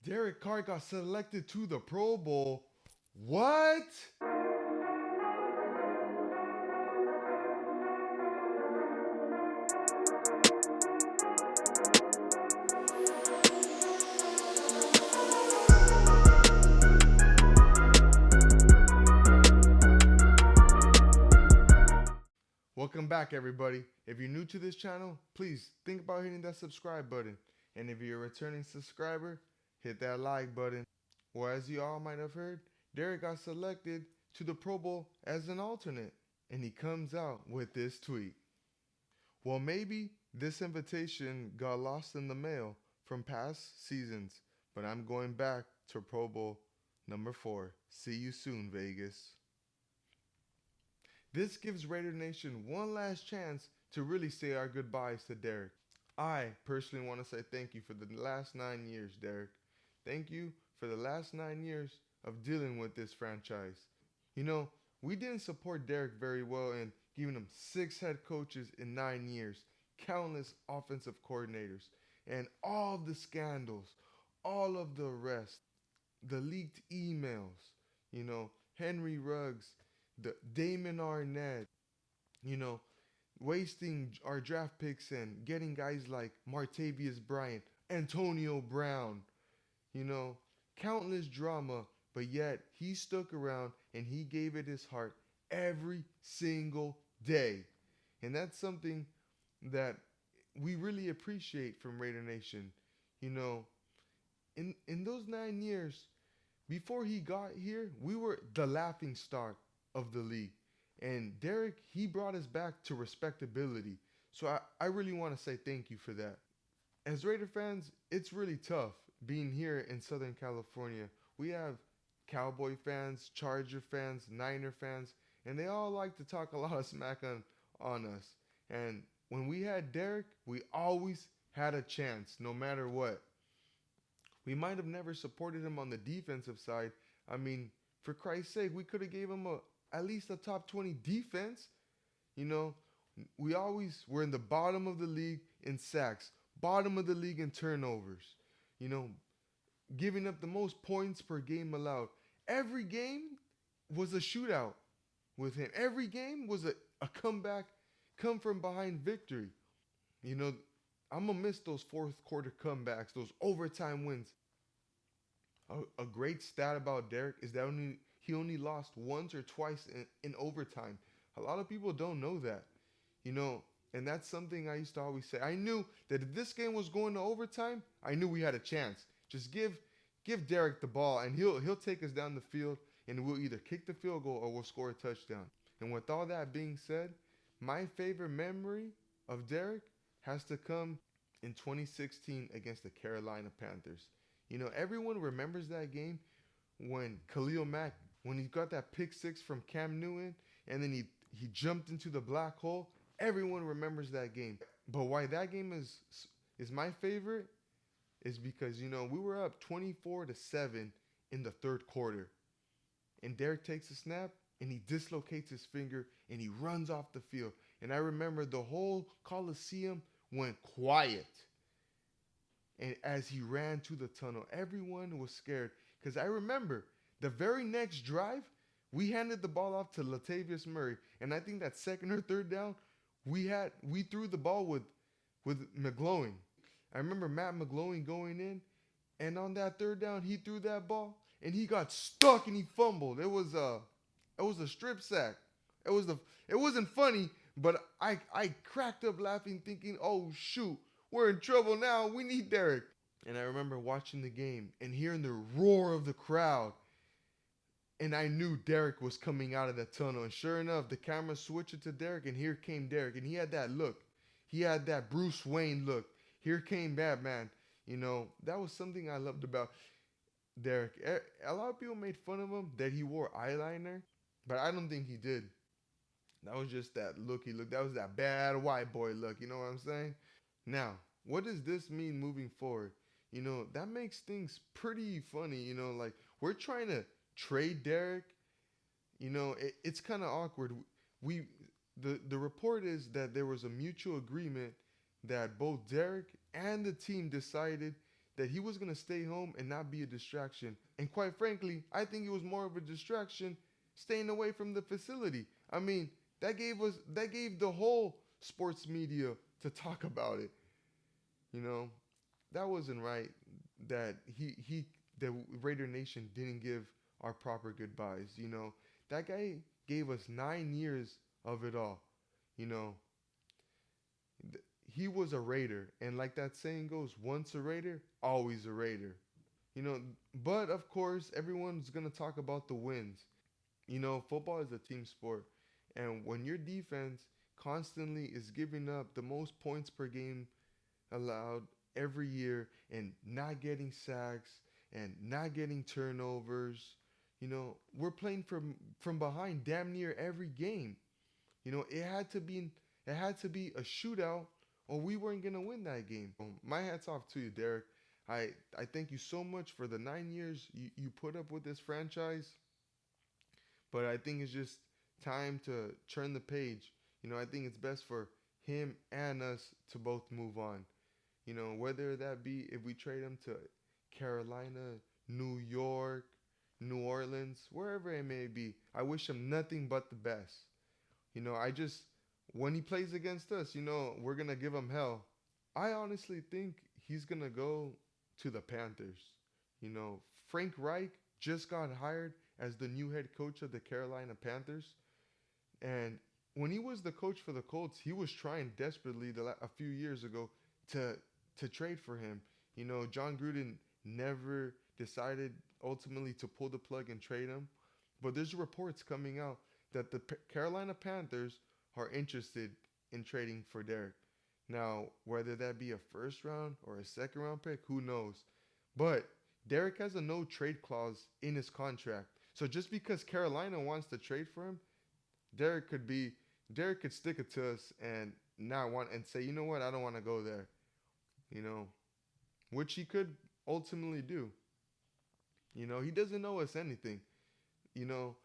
Derek Carr got selected to the Pro Bowl. What? Welcome back, everybody. If you're new to this channel, please think about hitting that subscribe button. And if you're a returning subscriber, hit that like button. Well, as you all might have heard, Derek got selected to the Pro Bowl as an alternate. And he comes out with this tweet. Well, maybe this invitation got lost in the mail from past seasons, but I'm going back to Pro Bowl number 4. See you soon, Vegas. This gives Raider Nation one last chance to really say our goodbyes to Derek. I personally want to say thank you for the last 9 years, Derek. Thank you for the last 9 years of dealing with this franchise. You know, we didn't support Derek very well in giving him 6 head coaches in 9 years, countless offensive coordinators, and all of the scandals, all of the arrests, the leaked emails, Henry Ruggs, the Damon Arnett, you know, wasting our draft picks and getting guys like Martavius Bryant, Antonio Brown, you know, countless drama, but yet he stuck around and he gave it his heart every single day. And that's something that we really appreciate from Raider Nation. You know, in those 9 years, before he got here, we were the laughing stock of the league. And Derek, he brought us back to respectability. So I really want to say thank you for that. As Raider fans, it's really tough being here in Southern California. We have Cowboy fans, Charger fans, Niner fans, and they all like to talk a lot of smack on us. And when we had Derek, we always had a chance, no matter what. We might have never supported him on the defensive side. I mean, for Christ's sake, we could have gave him at least a top 20 defense. You know, we always were in the bottom of the league in sacks, bottom of the league in turnovers. You know, giving up the most points per game allowed. Every game was a shootout with him. Every game was a comeback, come from behind victory. You know, I'm going to miss those fourth quarter comebacks, those overtime wins. A great stat about Derek is that he only lost once or twice in overtime. A lot of people don't know that, and that's something I used to always say. I knew that if this game was going to overtime, I knew we had a chance. Just give Derek the ball, and he'll take us down the field, and we'll either kick the field goal or we'll score a touchdown. And with all that being said, my favorite memory of Derek has to come in 2016 against the Carolina Panthers. Everyone remembers that game when Khalil Mack, when he got that pick six from Cam Newton, and then he jumped into the black hole. Everyone remembers that game. But why that game is my favorite is because we were up 24-7 in the third quarter, and Derek takes a snap and he dislocates his finger and he runs off the field. And I remember the whole Coliseum went quiet. And as he ran to the tunnel, everyone was scared. Because I remember the very next drive, we handed the ball off to Latavius Murray. And I think that second or third down, we threw the ball with McGloin. I remember Matt McGloin going in, and on that third down, he threw that ball, and he got stuck and he fumbled. It was a strip sack. It wasn't funny, but I cracked up laughing, thinking, oh shoot, we're in trouble now. We need Derek. And I remember watching the game and hearing the roar of the crowd. And I knew Derek was coming out of the tunnel. And sure enough, the camera switched it to Derek, and here came Derek. And he had that look. He had that Bruce Wayne look. Here came Batman. That was something I loved about Derek. A lot of people made fun of him that he wore eyeliner, but I don't think he did. That was just that look he looked. That was that bad white boy look. You know what I'm saying? Now, what does this mean moving forward? That makes things pretty funny. Like we're trying to trade Derek. It's kind of awkward. The report is that there was a mutual agreement that both Derek and the team decided that he was gonna stay home and not be a distraction. And quite frankly, I think it was more of a distraction staying away from the facility. I mean, that gave the whole sports media to talk about it. You know, that wasn't right. That the Raider Nation didn't give our proper goodbyes. You know, that guy gave us 9 years of it all. You know, he was a Raider, and like that saying goes, once a Raider, always a Raider. You know, but of course, everyone's gonna talk about the wins. You know, football is a team sport, and when your defense constantly is giving up the most points per game allowed every year and not getting sacks and not getting turnovers, you know, we're playing from behind damn near every game. You know, it had to be a shootout or we weren't gonna win that game. My hats off to you, Derek. I thank you so much for the 9 years you put up with this franchise. But I think it's just time to turn the page. You know, I think it's best for him and us to both move on. You know, whether that be if we trade him to Carolina, New York, New Orleans, wherever it may be, I wish him nothing but the best. You know, when he plays against us, you know, we're going to give him hell. I honestly think he's going to go to the Panthers. You know, Frank Reich just got hired as the new head coach of the Carolina Panthers. And when he was the coach for the Colts, he was trying desperately a few years ago to trade for him. You know, John Gruden never decided ultimately to pull the plug and trade him. But there's reports coming out that the Carolina Panthers are interested in trading for Derek. Now, whether that be a first round or a second round pick, who knows? But Derek has a no trade clause in his contract. So just because Carolina wants to trade for him, Derek could be Derek could stick it to us and not want and say, you know what, I don't want to go there. You know, which he could ultimately do. You know, he doesn't owe us anything. You know,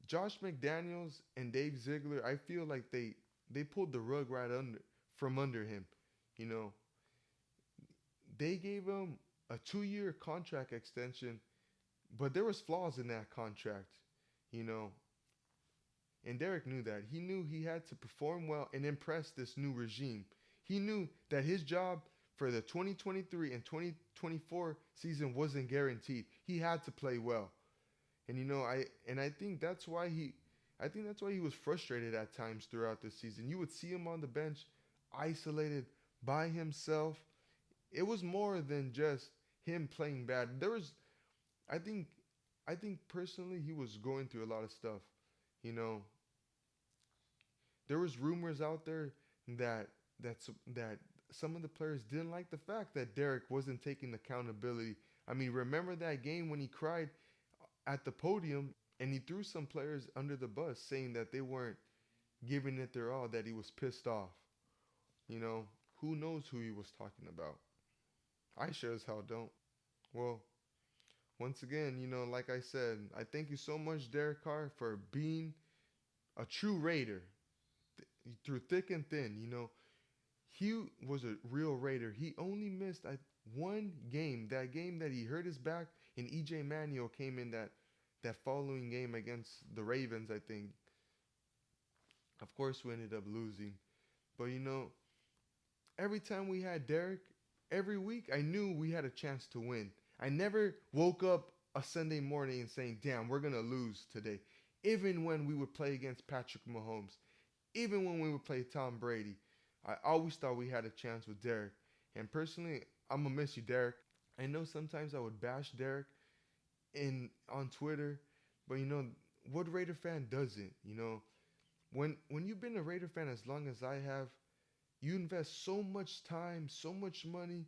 Josh McDaniels and Dave Ziegler, I feel like they pulled the rug right under from under him. You know, they gave him a 2-year contract extension, but there was flaws in that contract. You know, and Derek knew that. He knew he had to perform well and impress this new regime. He knew that his job for the 2023 and 2024 season wasn't guaranteed. He had to play well. And you know, I think that's why he was frustrated at times throughout the season. You would see him on the bench isolated by himself. It was more than just him playing bad. I think I think personally he was going through a lot of stuff. You know, there was rumors out there that that some of the players didn't like the fact that Derek wasn't taking accountability. I mean, remember that game when he cried at the podium and he threw some players under the bus saying that they weren't giving it their all, that he was pissed off. You know, who knows who he was talking about? I sure as hell don't. Well, once again, you know, like I said, I thank you so much, Derek Carr, for being a true Raider through thick and thin. You know, he was a real Raider. He only missed one game, that game that he hurt his back, and EJ Manuel came in that following game against the Ravens, I think. Of course, we ended up losing. But, you know, every time we had Derek, every week, I knew we had a chance to win. I never woke up a Sunday morning and saying, damn, we're going to lose today. Even when we would play against Patrick Mahomes, even when we would play Tom Brady, I always thought we had a chance with Derek. And personally, I'm going to miss you, Derek. I know sometimes I would bash Derek on Twitter, but, you know, what Raider fan doesn't? You know, when you've been a Raider fan as long as I have, you invest so much time, so much money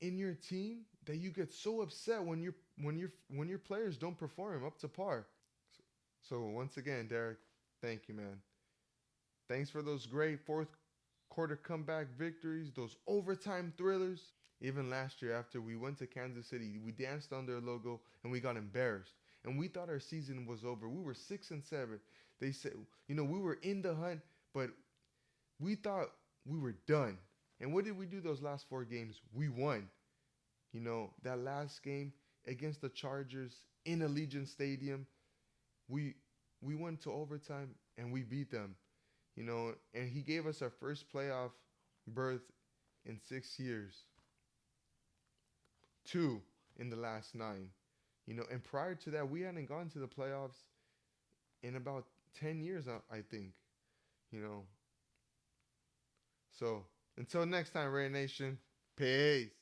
in your team that you get so upset when your players don't perform up to par. So once again, Derek, thank you, man. Thanks for those great fourth quarter comeback victories, those overtime thrillers. Even last year after we went to Kansas City, we danced on their logo and we got embarrassed. And we thought our season was over. We were 6-7. They said, you know, we were in the hunt, but we thought we were done. And what did we do those last 4 games? We won. You know, that last game against the Chargers in Allegiant Stadium, we we went to overtime and we beat them. You know, and he gave us our first playoff berth in 6 years, two in the last nine. You know, and prior to that, we hadn't gone to the playoffs in about 10 years, I think. You know, so until next time, Ray Nation, peace.